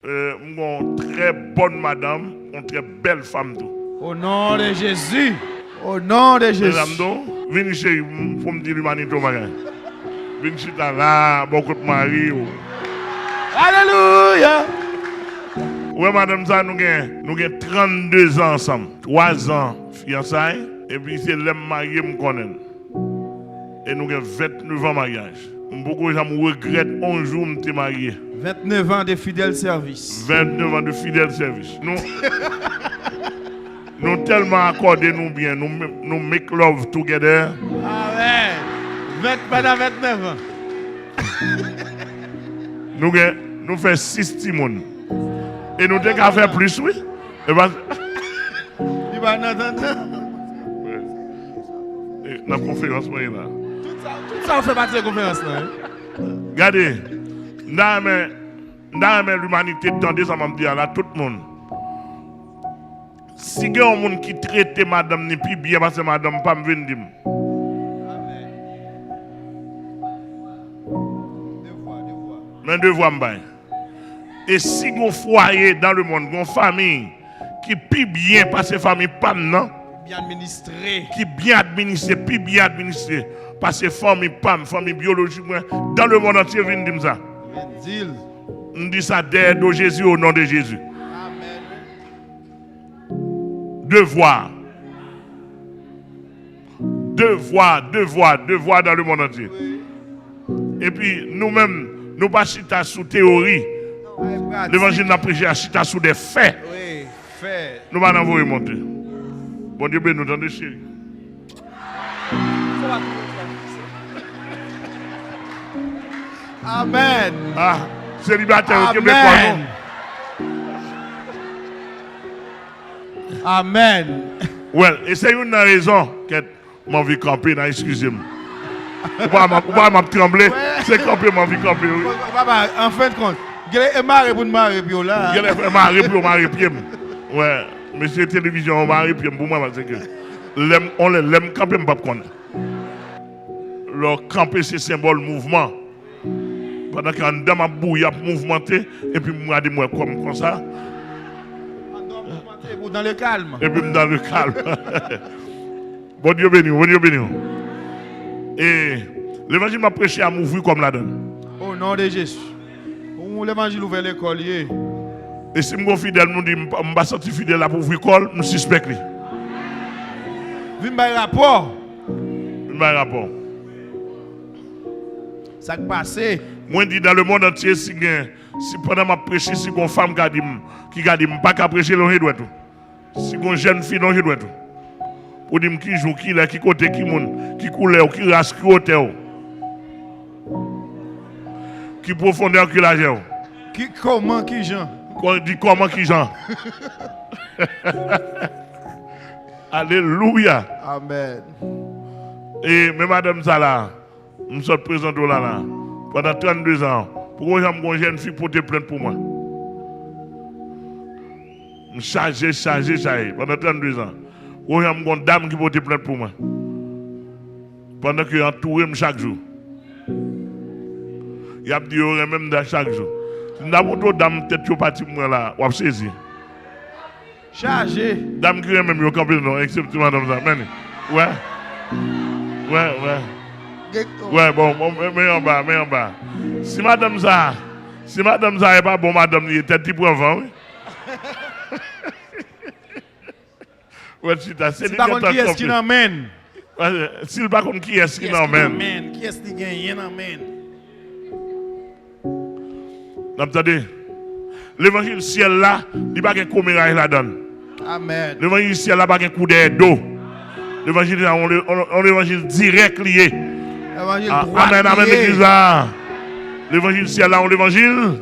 une très bonne madame, une très belle femme. Au nom de Jésus. Au nom de Jésus. Madame, venez chez vous pour me dire l'humanité. Venez chez là, beaucoup de mari. Alléluia. Oui, madame, ça, nous avons 32 ans ensemble. 3 ans fiançailles. Et puis, c'est l'homme marié me connaît. Et nous avons 29 ans de mariage. Beaucoup de gens regrettent un jour de marié. 29 ans de fidèle service. 29 ans de fidèle service. Nous tellement accordé nous bien. Nous make love together. Amen. Pendant 29 ans. Nous faisons 6 timons. Et nous devons faire plus, oui. Et ben, il va nous entendre. Dans la conférence, là. Tout ça, on fait partie de la conférence. Regardez, dans l'humanité, tendez ça m'a dit là, tout le monde. Si il y a un monde qui traite madame ni plus bien, parce que madame pas me venir. Mais deux voix m'baye. Et si vous foyer dans le monde, une famille qui plus bien parce que famille pas non, bien administré, qui bien administré, plus bien administré parce que famille pas, famille biologique dans le monde entier vient dire ça. On dit ça d'aide au Jésus au nom de Jésus. Amen. Devoir dans le monde entier. Et puis nous-mêmes, nous pas chita sous théorie. L'évangile n'a prêché à chita sous des faits. Oui, faits. Nous allons envoyer monter. Bon Dieu, nous entendons chérie. Amen. Ah, célibataire au Québécois. Amen. Well, et c'est une raison que mon vie camper, excusez-moi. Pourquoi m'a tremblé? C'est camper, mon vie camper. Papa, en fin de compte, il y a un mari pour marier puis là. Il y a un mari pour marier puis. Ouais, monsieur télévision, on marier puis pour moi parce que on l'aime camper pas connaître. Le camper c'est symbole mouvement. Pendant qu'en dedans ma bouille a mouvementé et puis moi de moi comme ça. Dans le calme. Et puis dans le calme. Bon Dieu béni, bon Dieu béni. Et l'évangile m'a prêché à m'ouvrir comme la donne. Au nom de Jésus. L'évangile ouvert l'école. Et si je suis fidèle, je dis, je ne suis pas sorti fidèle pour ouvrir l'école, je suis suspect. Viens me rapport. Rapport. Ça qui passe. Moi, je dis dans le monde entier, si pendant ma prêché, si une femme qui a dit, je ne pas prêcher, je dois tout. Si une jeune fille, je dois tout. Pour dire qui joue, qui est, qui côté, qui monde, qui couleur, qui race, qui hauteur. Qui profondeur, qui largeur. Qui comment, qui Jean. Dit comment, qui Jean. Alléluia. Amen. Et mais madame Zala, je suis présent là pendant 32 ans. Pourquoi j'ai une jeune fille pour te plaindre pour moi? Je suis chargé pendant 32 ans. Pourquoi j'ai une dame qui pour te plaindre pour moi? Pendant que j'entoure chaque jour. Il y a des gens même dans chaque jour. Si nous avons d'autres dames tête qui parti moi là, on va saisir. Chargé. Dame qui est même au campé, non, excepté madame Zala. Ouais. Ouais, bon, mais en bas. Si madame ça n'est pas bon, madame, il était petit pour avant, oui. Ouais, c'est pas contre qui est-ce qui l'emmène? S'il pas contre qui est-ce qui l'emmène? Qui est-ce qui gagne? L'emmène. Attendez, l'évangile ciel là, il n'y a pas de commérage là-dedans. Amen. L'évangile ciel là, il n'y a pas de coup d'eau. L'évangile là, on l'évangile direct lié. L'évangile droit. Amen, l'église là. L'évangile ciel là, on l'évangile